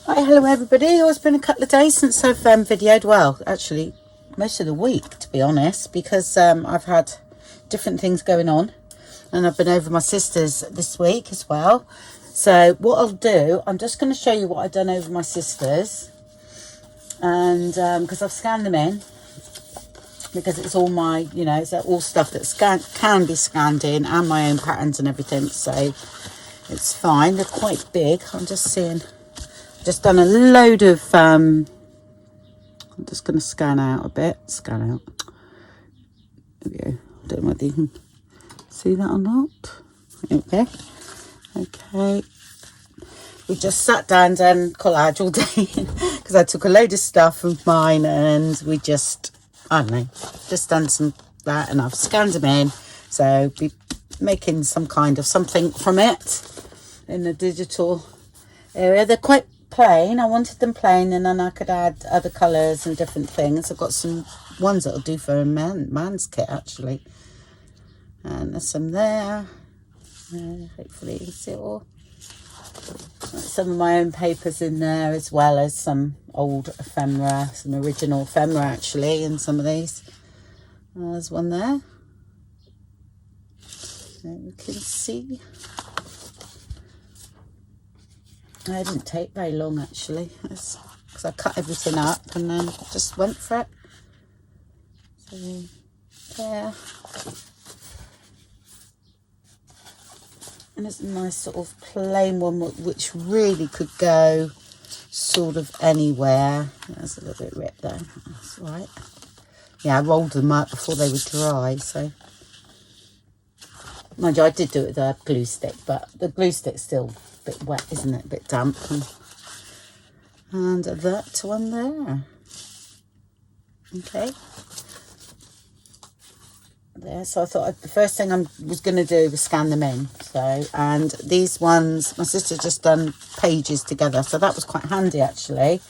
Right, hello everybody. It's been a couple of days since I've videoed. Well, actually, most of the week, to be honest, because I've had different things going on, and I've been over my sister's this week as well. So what I'll do, I'm just going to show you what I've done over my sister's, and because I've scanned them in, because it's all my, you know, it's all stuff that can be scanned in, and my own patterns and everything. So it's fine. They're quite big. I'm just seeing. Just done a load of, I'm just going to scan out a bit. Scan out. There we go. I don't know whether you can see that or not. Okay. Okay. We just sat down and collage all day because I took a load of stuff of mine and we just, I don't know, just done some that, and I've scanned them in. So be making some kind of something from it in the digital area. They're quite plain. I wanted them plain, and then I could add other colours and different things. I've got some ones that'll do for a man's kit actually, and there's some there. Hopefully you can see it all. Some of my own papers in there, as well as some old ephemera, some original ephemera actually, in some of these. There's one there. There you can see. I didn't take very long actually, because I cut everything up and then just went for it. So there, and it's a nice sort of plain one which really could go sort of anywhere. There's a little bit ripped there. That's all right. Yeah, I rolled them up before they were dry, so mind you, I did do it with a glue stick, but the glue stick's still a bit wet, isn't it? A bit damp. And that one there. Okay. There. So I thought the first thing I was going to do was scan them in. So, and these ones, my sister just done pages together, so that was quite handy actually.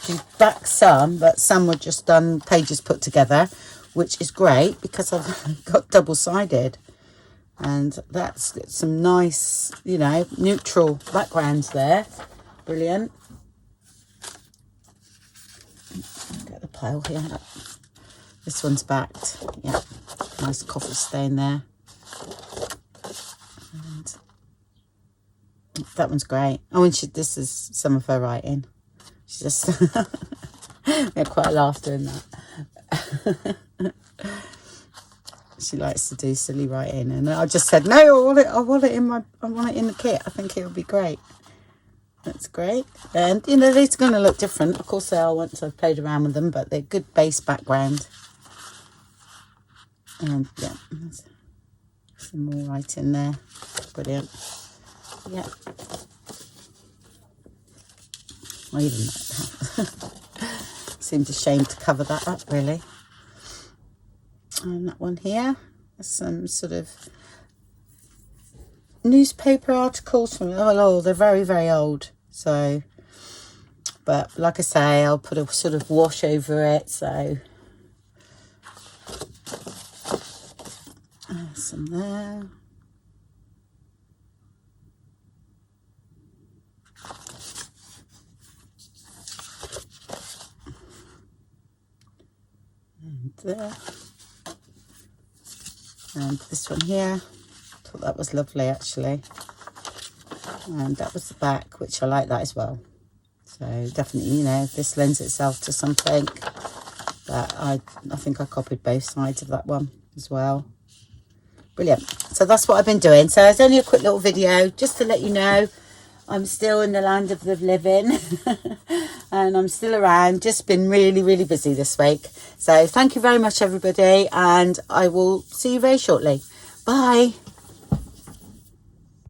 She's back some, but some were just done pages put together, which is great because I've got double-sided. And that's some nice, you know, neutral backgrounds there. Brilliant. Get the pile here. This one's backed. Yeah, nice coffee stain there. And that one's great. Oh, and this is some of her writing. She just we had quite a laugh doing that. She likes to do silly writing, and I just said no. I want it in the kit. I think it would be great. That's great. And you know, these are going to look different. Of course they are once I've played around with them, but they're good base background. And yeah, there's some more writing there. Brilliant. Yeah. I even like that. Seemed ashamed to cover that up really. And that one here, some sort of newspaper articles from, oh, they're very, very old. So, but like I say, I'll put a sort of wash over it. So, some there. And there. And this one here, I thought that was lovely actually. And that was the back, which I like that as well. So definitely, you know, this lends itself to something that I think I copied both sides of that one as well. Brilliant. So that's what I've been doing. So it's only a quick little video just to let you know I'm still in the land of the living and I'm still around. Just been really, really busy this week. So thank you very much, everybody, and I will see you very shortly. Bye.